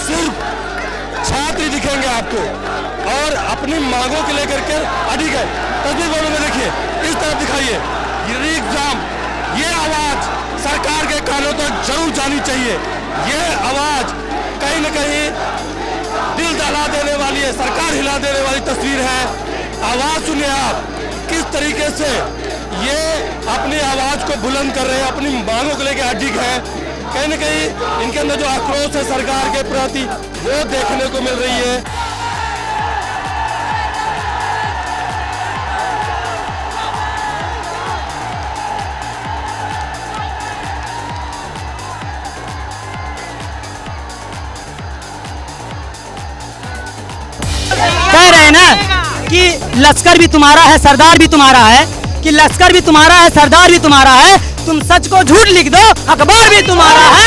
सिर्फ छात्र ही दिखेंगे आपको और अपनी मांगों को लेकर के अडिग है। तस्वीर वालों में देखिए, इस तरफ दिखाइए, ये एग्जाम, ये आवाज सरकार के कानों तक जरूर जानी चाहिए। ये आवाज कहीं न कहीं दिल दहला देने वाली है, सरकार हिला देने वाली तस्वीर है। आवाज सुनिए आप, किस तरीके से ये अपनी आवाज को बुलंद कर रहे हैं, अपनी मांगों को लेकर अडिग है। कहीं न कहीं इनके अंदर जो आक्रोश है सरकार के प्रति वो देखने को मिल रही है। कह रहे हैं ना कि लश्कर भी तुम्हारा है, सरदार भी तुम्हारा है, कि लश्कर भी तुम्हारा है, सरदार भी तुम्हारा है, तुम सच को झूठ लिख दो, अखबार भी तुम्हारा है।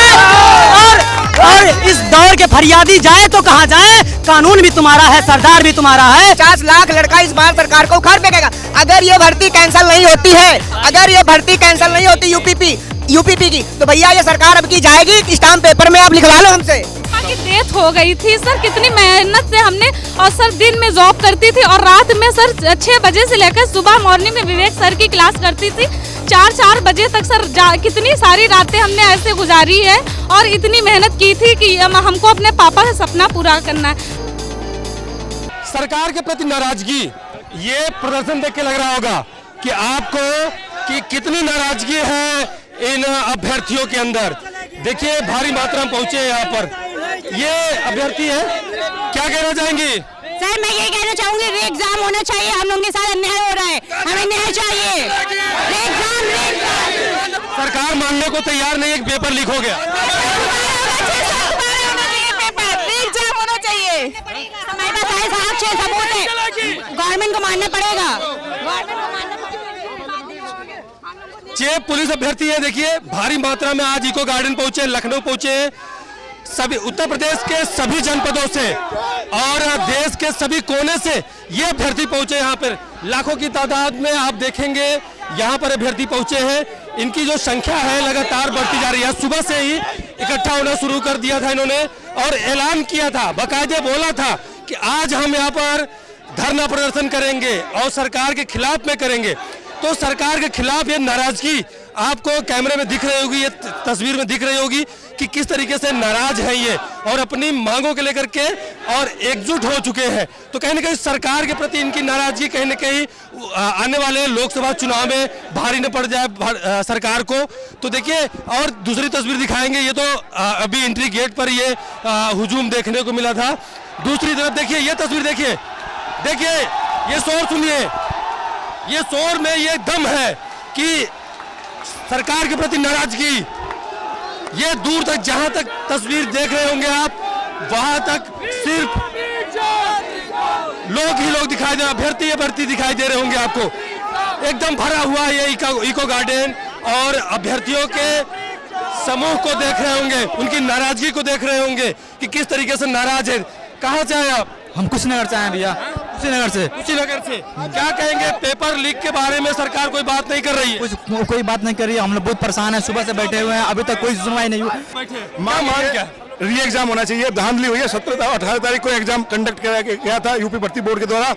और इस दौर के फरियादी जाए तो कहाँ जाए, कानून भी तुम्हारा है, सरदार भी तुम्हारा है। 50 लाख लड़का इस बार सरकार को उखाड़ फेंकेगा। अगर ये भर्ती कैंसिल नहीं होती है, अगर ये भर्ती कैंसिल नहीं होती यूपीपी की, तो भैया ये सरकार अब की जाएगी, स्टाम्प पेपर में आप लिखवा लो हमसे। की डेथ हो गई थी सर, कितनी मेहनत से हमने, और सर दिन में जॉब करती थी और रात में सर 6 बजे से लेकर सुबह मॉर्निंग में विवेक सर की क्लास करती थी, 4 बजे तक सर कितनी सारी रातें हमने ऐसे गुजारी है और इतनी मेहनत की थी कि हमको अपने पापा का सपना पूरा करना है। सरकार के प्रति नाराजगी, ये प्रदर्शन देख के लग रहा होगा कि आपको कि कितनी नाराजगी है इन अभ्यर्थियों के अंदर। देखिए भारी मात्रा में पहुंचे यहाँ पर ये अभ्यर्थी है, क्या कहना चाहेंगी? सर मैं ये कहना चाहूंगी, एग्जाम होना चाहिए, हम लोग के साथ अन्याय हो रहा है, हमें न्याय चाहिए। सरकार मानने को तैयार नहीं, एक पेपर लीक हो गया। एग्जाम होना चाहिए, हमारे पास सारे साक्ष्य सबूत है, गवर्नमेंट को मानना पड़ेगा। चेप पुलिस अभ्यर्थी है, देखिए भारी मात्रा में आज इको गार्डन पहुंचे, लखनऊ पहुंचे, सभी उत्तर प्रदेश के सभी जनपदों से और देश के सभी कोने से ये अभ्यर्थी पहुंचे। यहाँ पर लाखों की तादाद में आप देखेंगे यहाँ पर अभ्यर्थी पहुंचे हैं। इनकी जो संख्या है लगातार बढ़ती जा रही है। सुबह से ही इकट्ठा होना शुरू कर दिया था इन्होंने और ऐलान किया था, बाकायदे बोला था कि आज हम यहाँ पर धरना प्रदर्शन करेंगे और सरकार के खिलाफ में करेंगे। तो सरकार के खिलाफ ये नाराजगी आपको कैमरे में दिख रही होगी, ये तस्वीर में दिख रही होगी कि किस तरीके से नाराज है ये और अपनी मांगों को लेकर के और एकजुट हो चुके हैं। तो कहीं ना कहीं सरकार के प्रति इनकी नाराजगी कहीं ना कहीं आने वाले लोकसभा चुनाव में भारी न पड़ जाए सरकार को। तो देखिए और दूसरी तस्वीर दिखाएंगे, ये तो अभी एंट्री गेट पर ये हुजूम देखने को मिला था। दूसरी तरफ देखिए ये तस्वीर, देखिए देखिए ये शोर सुनिए, ये शोर में ये दम है कि सरकार के प्रति नाराजगी। ये दूर तक जहां तक तस्वीर देख रहे होंगे आप, वहां तक सिर्फ लोग ही लोग दिखाई दे, अभ्यर्थी दिखाई दे रहे होंगे आपको। एकदम भरा हुआ ये इको गार्डन और अभ्यर्थियों के समूह को देख रहे होंगे, उनकी नाराजगी को देख रहे होंगे कि किस तरीके से नाराज है। कहाँ से आए आप? हम कुशीनगर से आए भैया, कुशीनगर से। क्या कहेंगे पेपर लीक के बारे में? सरकार कोई बात नहीं कर रही है? कोई बात नहीं कर रही है, हम लोग बहुत परेशान है, सुबह से बैठे हुए हैं, अभी तक कोई सुनवाई नहीं हुई। क्या री एग्जाम होना चाहिए। धांधली हुई है, 17 और 18 तारीख को एग्जाम कंडक्ट किया गया था यूपी भर्ती बोर्ड के द्वारा,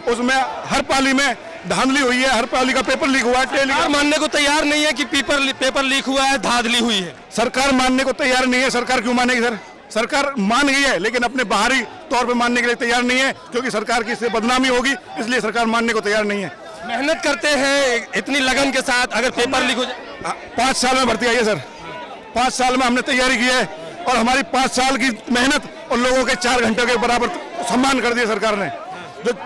उसमें हर पाली में धांधली हुई है, हर पाली का पेपर लीक हुआ है। सरकार मानने को तैयार नहीं है कि पेपर लीक हुआ है, धांधली हुई है। सरकार मानने को तैयार नहीं है। सरकार क्यों मानेगी सर? सरकार मान गई है लेकिन अपने बाहरी तौर पे मानने के लिए तैयार नहीं है, क्योंकि सरकार की इससे बदनामी होगी, इसलिए सरकार मानने को तैयार नहीं है। मेहनत करते हैं इतनी लगन के साथ, अगर पेपर लीक हो जाए। 5 साल में भर्ती आई है सर, 5 साल में हमने तैयारी की है और हमारी 5 साल की मेहनत और लोगों के 4 घंटे के बराबर सम्मान कर दिया सरकार ने।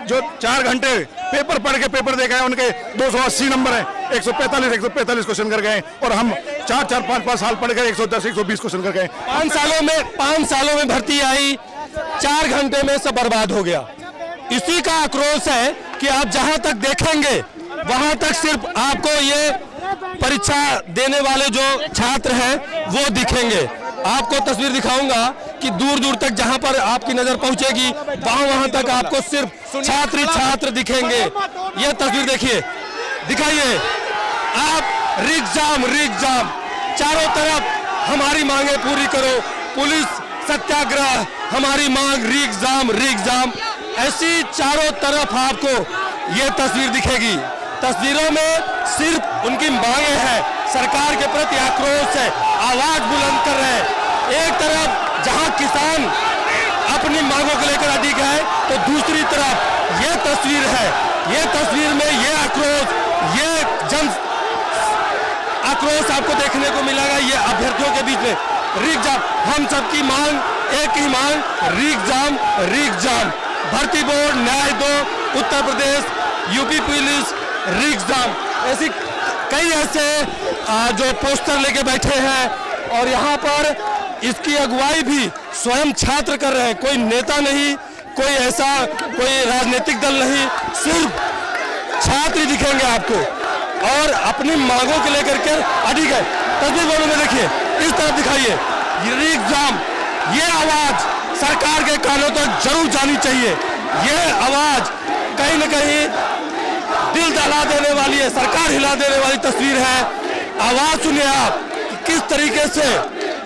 जो 4 घंटे पेपर पढ़ के पेपर दे गए, उनके 280 नंबर है, 145 क्वेश्चन कर गए और हम 4-4, 5-5 साल पढ़ गए 110, 120 क्वेश्चन कर गए। 5 सालों में भर्ती आई, 4 घंटे में सब बर्बाद हो गया। इसी का आक्रोश है कि आप जहां तक देखेंगे वहां तक सिर्फ आपको ये परीक्षा देने वाले जो छात्र हैं वो दिखेंगे। आपको तस्वीर दिखाऊंगा कि दूर दूर तक जहां पर आपकी नजर पहुंचेगी वहां तक आपको सिर्फ छात्र दिखेंगे। यह तस्वीर देखिए, दिखाइए आप। रिक जाम चारों तरफ हमारी मांगे पूरी करो, पुलिस सत्याग्रह, हमारी मांग, री एग्जाम, ऐसी चारों तरफ आपको ये तस्वीर दिखेगी। तस्वीरों में सिर्फ उनकी मांगे हैं, सरकार के प्रति आक्रोश है, आवाज बुलंद कर रहे हैं। एक तरफ जहां किसान अपनी मांगों को लेकर अडिग है, तो दूसरी तरफ ये तस्वीर है। ये तस्वीर में ये आक्रोश, ये जन आक्रोश आपको देखने को मिलेगा। ये अभ्यर्थियों के बीच में री एग्जाम, हम सबकी मांग, एक ही मांग, री एग्जाम। भर्ती बोर्ड, न्याय दो, उत्तर प्रदेश, यूपी पुलिस, री एग्जाम, ऐसी कई ऐसे जो पोस्टर लेके बैठे हैं। और यहाँ पर इसकी अगुवाई भी स्वयं छात्र कर रहे हैं, कोई नेता नहीं, कोई ऐसा कोई राजनीतिक दल नहीं, सिर्फ छात्र दिखेंगे आपको और अपनी मांगों को लेकर के अडिग है। तस्वीर बोर्ड में देखिए, इस तरफ दिखाइए, री एग्जाम, ये आवाज सरकार के कानों तक जरूर जानी चाहिए। ये आवाज कहीं न कहीं दिल दहला देने वाली है, सरकार हिला देने वाली तस्वीर है। आवाज सुनिए आप, किस तरीके से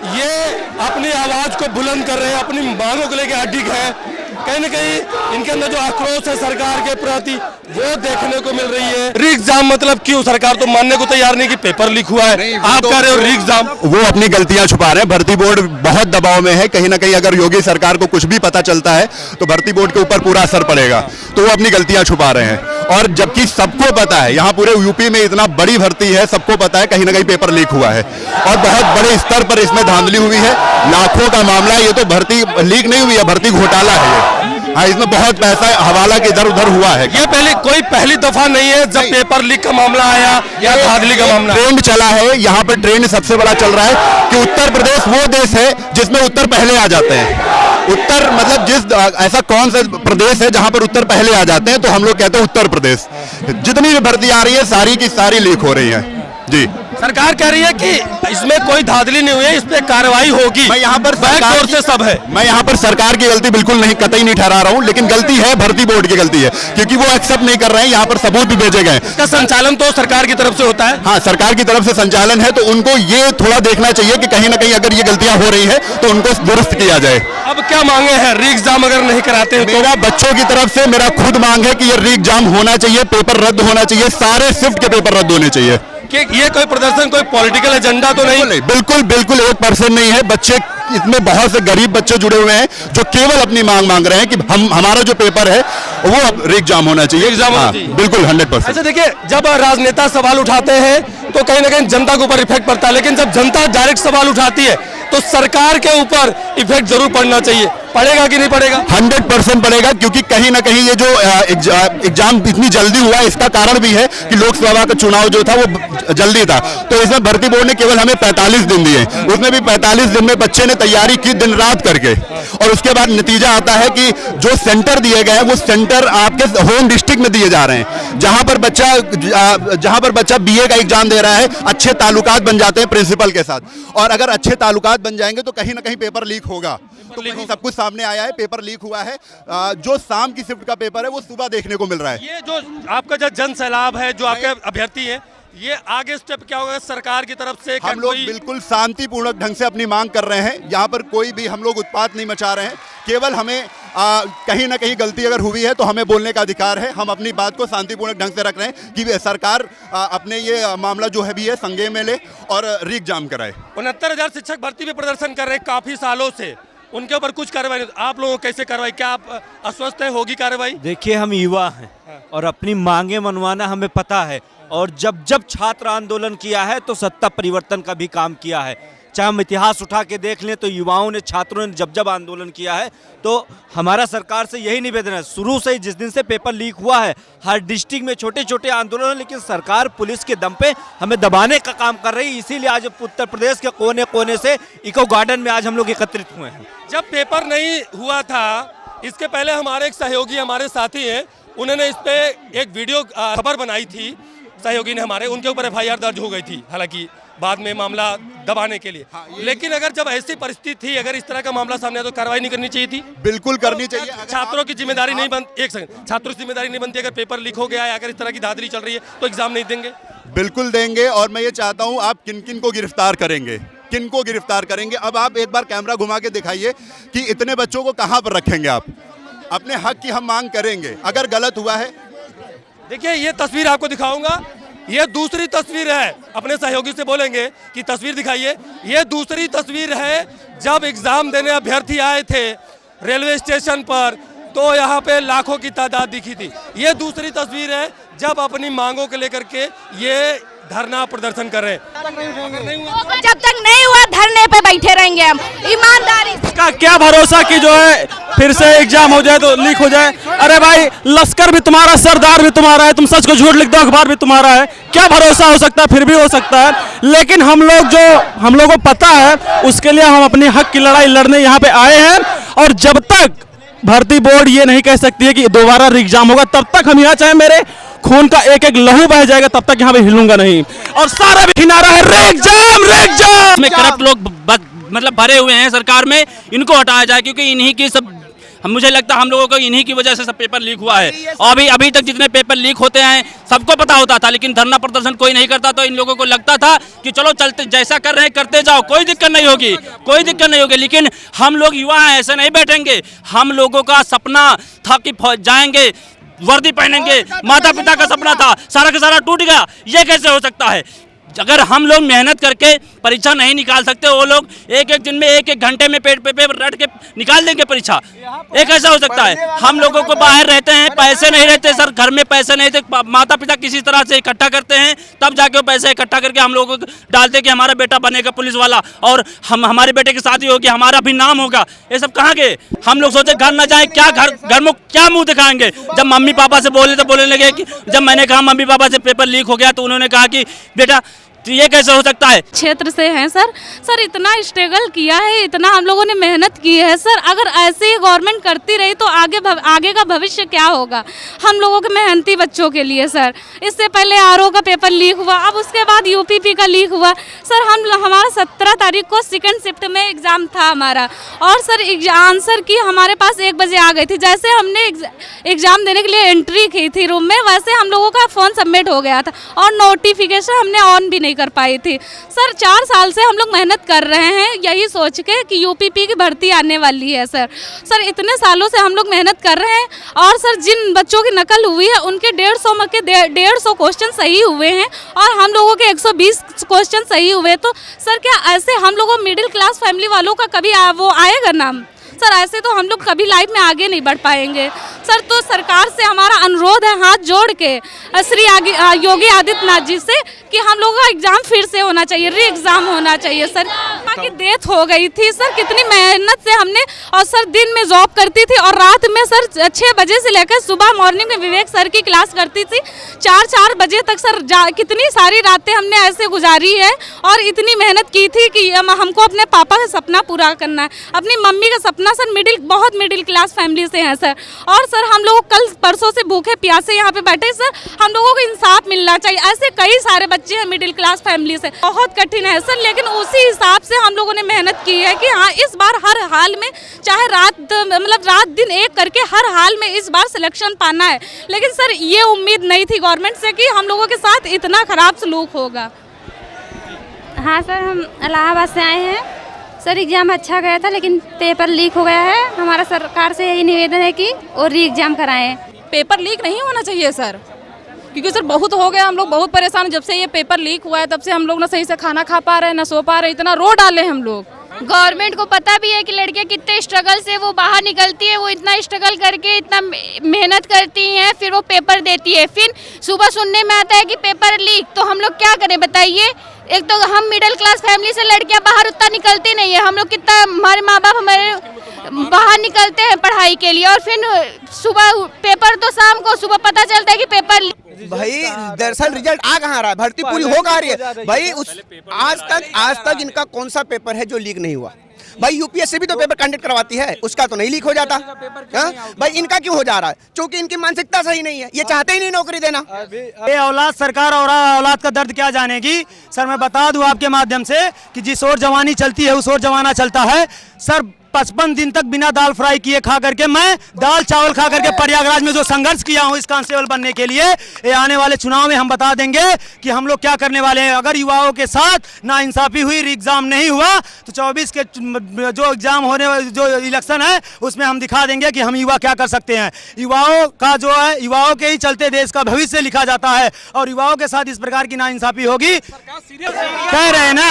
ये अपनी आवाज को बुलंद कर रहे हैं, अपनी मांगों को लेकर अडिग है। कहीं न कहीं इनके अंदर जो आक्रोश है सरकार के प्रति, वो देखने को मिल रही है। री एग्जाम मतलब क्यों? सरकार तो मानने को तैयार नहीं कि पेपर लीक हुआ है, आप कह रहे हो री एग्जाम। वो अपनी गलतियां छुपा रहे हैं। भर्ती बोर्ड बहुत दबाव में है, कहीं ना कहीं अगर योगी सरकार को कुछ भी पता चलता है तो भर्ती बोर्ड के ऊपर पूरा असर पड़ेगा, तो वो अपनी गलतियां छुपा रहे हैं। और जबकि सबको पता है, यहाँ पूरे यूपी में इतना बड़ी भर्ती है, सबको पता है कहीं ना कहीं पेपर लीक हुआ है और बहुत बड़े स्तर पर इसमें धांधली हुई है। लाखों का मामला है, ये तो भर्ती लीक नहीं हुई है, भर्ती घोटाला है ये। हाँ, इसमें बहुत पैसा हवाला के इधर उधर हुआ है। ये पहली दफा नहीं है जब पेपर लीक का मामला आया या धांधली का मामला। ट्रेंड चला है, यहाँ पर ट्रेंड सबसे बड़ा चल रहा है कि उत्तर प्रदेश वो देश है जिसमें उत्तर पहले आ जाते हैं। उत्तर मतलब ऐसा कौन सा प्रदेश है जहाँ पर उत्तर पहले आ जाते हैं, तो हम लोग कहते हैं उत्तर प्रदेश। जितनी भी भर्ती आ रही है सारी की सारी लीक हो रही है जी। सरकार कह रही है कि इसमें कोई धांधली नहीं हुई है, इस पे कार्रवाई होगी। मैं यहाँ पर बैकडोर से सब है। मैं यहाँ पर सरकार की गलती बिल्कुल नहीं, कतई नहीं ठहरा रहा हूँ, लेकिन गलती है भर्ती बोर्ड की गलती है, क्योंकि वो एक्सेप्ट नहीं कर रहे हैं। यहाँ पर सबूत भी भेजे गए। इसका संचालन तो सरकार की तरफ से होता है। हाँ, सरकार की तरफ से संचालन है, तो उनको ये थोड़ा देखना चाहिए कि कहीं ना कहीं अगर ये गलतियां हो रही है तो उनको दुरुस्त किया जाए। अब क्या मांगे हैं? री एग्जाम अगर नहीं कराते हैं तो? मेरा बच्चों की तरफ से मेरा खुद मांग है कि ये री एग्जाम होना चाहिए, पेपर रद्द होना चाहिए, सारे शिफ्ट के पेपर रद्द होने चाहिए। कि ये कोई प्रदर्शन, कोई पॉलिटिकल एजेंडा तो नहीं? बिल्कुल बिल्कुल 1% नहीं है। बच्चे इसमें बहुत से गरीब बच्चे जुड़े हुए हैं जो केवल अपनी मांग रहे हैं कि हमारा जो पेपर है वो अब री एग्जाम होना चाहिए। बिल्कुल 100%। अच्छा देखिए, जब राजनेता सवाल उठाते हैं तो कहीं ना कहीं जनता के ऊपर इफेक्ट पड़ता है, लेकिन जब जनता डायरेक्ट सवाल उठाती है तो सरकार के ऊपर इफेक्ट जरूर पड़ना चाहिए। पड़ेगा कि नहीं पड़ेगा? 100% पड़ेगा, क्योंकि कहीं ना कहीं ये जो एग्जाम इतनी जल्दी हुआ, इसका कारण भी है कि लोकसभा का चुनाव जो था वो जल्दी था। तो इसमें भर्ती बोर्ड ने केवल हमें 45 दिन दिए, उसमें भी 45 दिन में बच्चे ने तैयारी की दिन रात करके, और उसके बाद नतीजा आता है कि जो सेंटर दिए गए हैं वो सेंटर आपके होम डिस्ट्रिक्ट में दिए जा रहे हैं, जहां पर बच्चा बीए का एग्जाम दे रहा है। अच्छे ताल्लुकात बन जाते हैं प्रिंसिपल के साथ, और अगर अच्छे ताल्लुकात बन जाएंगे तो कहीं ना कहीं पेपर लीक होगा। तो कहीं सब कुछ सामने आया है, पेपर लीक हुआ है। जो शाम की शिफ्ट का पेपर है वो सुबह देखने को मिल रहा है। ये जो आपका जो जन सैलाब है, जो आपके अभ्यर्थी है, ये आगे स्टेप क्या होगा सरकार की तरफ से? हम लोग बिल्कुल शांतिपूर्वक ढंग से अपनी मांग कर रहे हैं। यहाँ पर कोई भी हम लोग उत्पात नहीं मचा रहे हैं। केवल हमें कहीं ना कहीं गलती अगर हुई है तो हमें बोलने का अधिकार है। हम अपनी बात को शांतिपूर्वक ढंग से रख रहे हैं कि सरकार अपने ये मामला जो है भी है संज्ञान में ले और री एग्जाम कराए। 69,000 शिक्षक भर्ती में प्रदर्शन कर रहे हैं काफी सालों से, उनके ऊपर कुछ कार्रवाई नहीं। आप लोगों को कैसे कार्रवाई, क्या आप आश्वस्त है होगी कार्रवाई? देखिए, हम युवा हैं और अपनी मांगे मनवाना हमें पता है, और जब छात्र आंदोलन किया है तो सत्ता परिवर्तन का भी काम किया है। चाहे हम इतिहास उठा के देख लें तो युवाओं ने, छात्रों ने जब आंदोलन किया है, तो हमारा सरकार से यही निवेदन है। शुरू से ही जिस दिन से पेपर लीक हुआ है, हर डिस्ट्रिक्ट में छोटे छोटे आंदोलन है, लेकिन सरकार पुलिस के दम पे हमें दबाने का काम कर रही है। इसीलिए आज उत्तर प्रदेश के कोने कोने से इको गार्डन में आज हम लोग एकत्रित हुए हैं। जब पेपर नहीं हुआ था, इसके पहले हमारे एक सहयोगी, हमारे साथी हैं, उन्होंने इस पे एक वीडियो खबर बनाई थी, सहयोगी ने हमारे, उनके ऊपर FIR दर्ज हो गई थी, हालांकि बाद में मामला दबाने के लिए। लेकिन अगर जब ऐसी परिस्थिति थी, अगर इस तरह का मामला सामने आया तो कार्रवाई नहीं करनी चाहिए थी? बिल्कुल करनी चाहिए। छात्रों की जिम्मेदारी नहीं बनती, एक सेकंड, छात्रों की जिम्मेदारी नहीं बनती, अगर पेपर लीक हो गया है, अगर इस तरह की धांधली चल रही है तो एग्जाम नहीं देंगे? बिल्कुल देंगे, और मैं ये चाहता हूँ आप किन किन को गिरफ्तार करेंगे। किनको गिरफ्तार करेंगे? अब आप एक बार कैमरा घुमा के दिखाइए कि इतने बच्चों को कहां पर रखेंगे आप? अपने हक की हम मांग करेंगे, अगर गलत हुआ है। देखिए ये तस्वीर आपको दिखाऊंगा, ये दूसरी तस्वीर है, अपने सहयोगी से बोलेंगे कि तस्वीर दिखाइए। ये दूसरी तस्वीर है जब एग्जाम देने अभ्यर्थी आए थे रेलवे स्टेशन पर, तो यहाँ पे लाखों की तादाद दिखी थी। ये दूसरी तस्वीर है जब अपनी मांगों को लेकर के ये धरना प्रदर्शन कर रहे हैं। जब तक नहीं हुआ धरने पे बैठे रहेंगे हम ईमानदारी से। का क्या भरोसा कि जो है फिर से एग्जाम हो जाए तो लीक हो जाए? अरे भाई, लश्कर भी तुम्हारा, सरदार भी तुम्हारा है, तुम सच को झूठ लिख दो, अखबार भी तुम्हारा है। क्या भरोसा हो सकता है? फिर भी हो सकता है, लेकिन हम लोगों को पता है, उसके लिए हम अपनी हक की लड़ाई लड़ने यहाँ पे आए हैं। और जब तक भर्ती बोर्ड ये नहीं कह सकती है कि दोबारा एग्जाम होगा, तब तक हम यहाँ, चाहे मेरे खून का एक एक लहू बह जाएगा, तब तक यहाँ पे हिलूंगा नहीं। और सारा भी नारा है एग्जाम में करप्ट लोग मतलब भरे हुए हैं सरकार में, इनको हटाया जाए, क्योंकि इन्हीं की सब, मुझे लगता है हम लोगों को इन्हीं की वजह से सब पेपर लीक हुआ है। और अभी तक जितने पेपर लीक होते हैं सबको पता होता था, लेकिन धरना प्रदर्शन कोई नहीं करता, तो इन लोगों को लगता था कि चलो चलते, जैसा कर रहे हैं करते जाओ, कोई दिक्कत नहीं होगी, कोई दिक्कत नहीं होगी। लेकिन हम लोग युवा हैं, ऐसे नहीं बैठेंगे। हम लोगों का सपना था कि जाएंगे, वर्दी पहनेंगे, माता पिता का सपना था, सारा का सारा टूट गया। ये कैसे हो सकता है? अगर हम लोग मेहनत करके परीक्षा नहीं निकाल सकते, वो लोग एक एक दिन में, एक एक घंटे में पेपर रट के निकाल देंगे परीक्षा, ये कैसा हो सकता है? हम लोगों को बाहर रहते हैं, पैसे नहीं रहते सर, घर में पैसे नहीं थे, माता पिता किसी तरह से इकट्ठा करते हैं, तब जाके वो पैसे इकट्ठा करके हम लोगों को डालते कि हमारा बेटा बनेगा पुलिस वाला, और हमारे बेटे की शादी होगी, हमारा भी नाम होगा। ये सब कहाँ गए? हम लोग सोचे घर न जाए, क्या घर में क्या मुंह दिखाएंगे? जब मम्मी पापा से बोले तो बोलने लगे कि, जब मैंने कहा मम्मी पापा से पेपर लीक हो गया, तो उन्होंने कहा कि बेटा तो ये कैसे हो सकता है? क्षेत्र से हैं सर इतना स्ट्रगल किया है, इतना हम लोगों ने मेहनत की है सर। अगर ऐसे ही गवर्नमेंट करती रही तो आगे का भविष्य क्या होगा हम लोगों के मेहनती बच्चों के लिए सर। इससे पहले आरओ का पेपर लीक हुआ, अब उसके बाद यूपीपी का लीक हुआ सर। हमारा 17 तारीख को सेकंड शिफ्ट में एग्ज़ाम था हमारा, और सर आंसर की हमारे पास 1 बजे आ गई थी। जैसे हमने एग्ज़ाम देने के लिए एंट्री की थी रूम में, वैसे हम लोगों का फ़ोन सबमिट हो गया था, और नोटिफिकेशन हमने ऑन भी नहीं कर पाई थी सर। 4 साल से हम लोग मेहनत कर रहे हैं यही सोच के कि यूपीपी की भर्ती आने वाली है सर इतने सालों से हम लोग मेहनत कर रहे हैं। और सर जिन बच्चों की नकल हुई है उनके 150 में के 150 क्वेश्चन सही हुए हैं, और हम लोगों के 120 क्वेश्चन सही हुए। तो सर क्या ऐसे हम लोगों मिडिल क्लास फैमिली वालों का कभी वो आएगा नाम सर? ऐसे तो हम लोग कभी लाइफ में आगे नहीं बढ़ पाएंगे सर। तो सरकार से हमारा अनुरोध है हाथ जोड़ के श्री योगी आदित्यनाथ जी से कि हम लोगों का एग्जाम फिर से होना चाहिए, री एग्जाम होना चाहिए सर। की डेथ हो गई थी सर, कितनी मेहनत से हमने, और सर दिन में जॉब करती थी और रात में सर 6 बजे से लेकर सुबह मॉर्निंग में विवेक सर की क्लास करती थी 4 बजे तक सर। कितनी सारी रातें हमने ऐसे गुजारी है, और इतनी मेहनत की थी कि हमको अपने पापा का सपना पूरा करना है, अपनी मम्मी का सपना सर। बहुत मिडिल क्लास फैमिली से हैं सर, और सर हम लोग कल परसों से भूखे प्यासे यहाँ पे बैठे सर। हम लोगों को इंसाफ मिलना चाहिए। ऐसे कई सारे बच्चे हैं मिडिल क्लास फैमिली से, बहुत कठिन है सर, लेकिन उसी हिसाब से हम लोगों ने मेहनत की है कि हाँ इस बार हर हाल में, चाहे रात दिन एक करके हर हाल में इस बार सिलेक्शन पाना है। लेकिन सर ये उम्मीद नहीं थी गवर्नमेंट से कि हम लोगों के साथ इतना खराब सलूक होगा। हाँ सर, हम इलाहाबाद से आए हैं सर। एग्ज़ाम अच्छा गया था, लेकिन पेपर लीक हो गया है। हमारा सरकार से यही निवेदन है कि और री एग्ज़ाम कराएं। पेपर लीक नहीं होना चाहिए सर, क्योंकि सर बहुत हो गया, हम लोग बहुत परेशान। जब से ये पेपर लीक हुआ है तब से हम लोग ना सही से खाना खा पा रहे हैं, ना सो पा रहे, इतना रो डाले हम लोग। गवर्नमेंट को पता भी है कि लड़कियां कितने स्ट्रगल से वो बाहर निकलती है, वो इतना स्ट्रगल करके इतना मेहनत करती हैं, फिर वो पेपर देती है, फिर सुबह सुनने में आता है कि पेपर लीक। तो हम लोग क्या करें बताइए? एक तो हम मिडिल क्लास फैमिली से लड़कियां बाहर उतना निकलती नहीं है, हम लोग कितना, हमारे माँ बाप हमारे बाहर निकलते हैं पढ़ाई के लिए, और फिर सुबह पेपर तो शाम को, सुबह पता चलता है कि पेपर। भाई दरअसल रिजल्ट आ कहाँ रहा है, भर्ती पूरी हो कहाँ रही है भाई? आज तक इनका कौन सा पेपर है जो लीक नहीं हुआ? भाई यूपीएससी भी तो पेपर कंडक्ट करवाती है, उसका तो नहीं लीक हो जाता। भाई इनका क्यों हो जा रहा है? क्योंकि इनकी मानसिकता सही नहीं है, ये चाहते ही नहीं नौकरी देना। ये औलाद सरकार और औलाद का दर्द क्या जानेगी सर। मैं बता दूं आपके माध्यम से कि जिस ओर जवानी चलती है उस ओर जमाना चलता है सर। 55 दिन तक बिना दाल फ्राई किए खा करके, मैं दाल चावल खा करके प्रयागराज में जो संघर्ष किया हूं इस कांस्टेबल बनने के लिए, ये आने वाले चुनाव में हम बता देंगे कि हम लोग क्या करने वाले हैं। अगर युवाओं के साथ नाइंसाफी हुई, एग्जाम नहीं हुआ, तो 24 के जो एग्जाम होने वाले जो इलेक्शन है उसमें हम दिखा देंगे कि हम युवा क्या कर सकते हैं। युवाओं का जो है, युवाओं के ही चलते देश का भविष्य लिखा जाता है, और युवाओं के साथ इस प्रकार की नाइंसाफी होगी। कह रहे हैं ना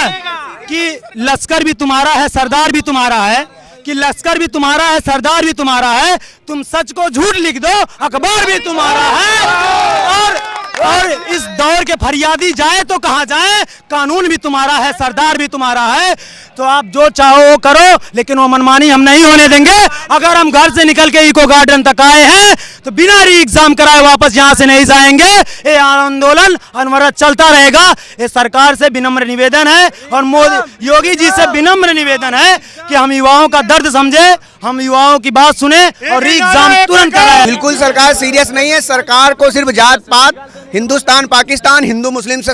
कि लश्कर भी तुम्हारा है, सरदार भी तुम्हारा है, कि लश्कर भी तुम्हारा है, सरदार भी तुम्हारा है, तुम सच को झूठ लिख दो, अखबार भी तुम्हारा है। और इस दौर के फरियादी जाए तो कहां जाए, कानून भी तुम्हारा है, सरदार भी तुम्हारा है। तो आप जो चाहो वो करो, लेकिन वो मनमानी हम नहीं होने देंगे। अगर हम घर से निकल के इको गार्डन तक आए हैं तो बिना री एग्जाम कराए वापस यहां से नहीं जाएंगे। ये आंदोलन अनवरत चलता रहेगा। ये सरकार से विनम्र निवेदन है और मोदी योगी जी से विनम्र निवेदन है कि हम युवाओं का दर्द समझे, हम युवाओं की बात सुने और री एग्जाम तुरंत कराएं। बिल्कुल सरकार सीरियस नहीं है। सरकार को सिर्फ जात पात, हिंदुस्तान पाकिस्तान, हिंदू मुस्लिम से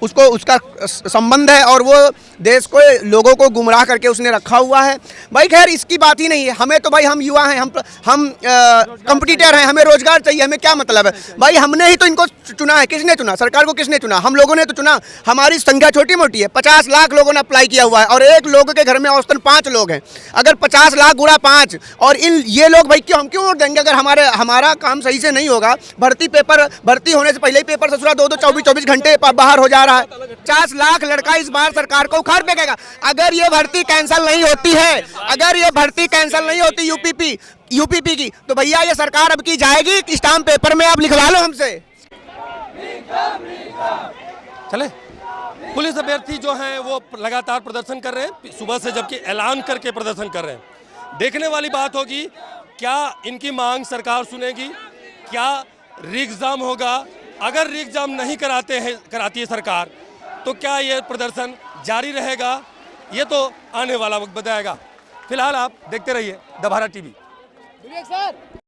उसका संबंध है, और वो देश को, लोगों को गुमराह करके उसने रखा हुआ है। भाई खैर इसकी बात ही नहीं है। हमें तो भाई, हम युवा हैं, हम कंपटीटर हैं, हमें रोजगार चाहिए, हमें क्या मतलब है भाई। हमने ही तो इनको चुना है। किसने चुना? सरकार को किसने चुना? हम लोगों ने तो चुना। हमारी संख्या छोटी मोटी है, 50 लाख लोगों ने अप्लाई किया हुआ है, और एक लोग के घर में औसतन 5 लोग हैं। अगर 50 लाख गुणा 5, और ये लोग भाई हम क्यों वोट देंगे अगर हमारा काम सही से नहीं होगा। भर्ती होने से पहले ही पेपर ससुरा 24 घंटे बाहर हो जा रहा है। 50 लाख लड़का इस बार सरकार को उखाड़ फेंकेगा। अगर ये भर्ती कैंसिल नहीं होती है, अगर ये भर्ती कैंसिल नहीं होती यूपीपी की, तो भैया ये सरकार अब की जाएगी। स्टाम्प पेपर में आप लिखवा लो हमसे। चले, पुलिस अभ्यर्थी जो हैं वो लगातार प्रदर्शन कर रहे हैं सुबह से, जबकि ऐलान करके प्रदर्शन कर रहे हैं। देखने वाली बात होगी क्या इनकी मांग सरकार सुनेगी, क्या री एग्जाम होगा। अगर री एग्जाम नहीं कराती है सरकार, तो क्या ये प्रदर्शन जारी रहेगा, ये तो आने वाला वक्त बताएगा। फिलहाल आप देखते रहिए द भारत टीवी।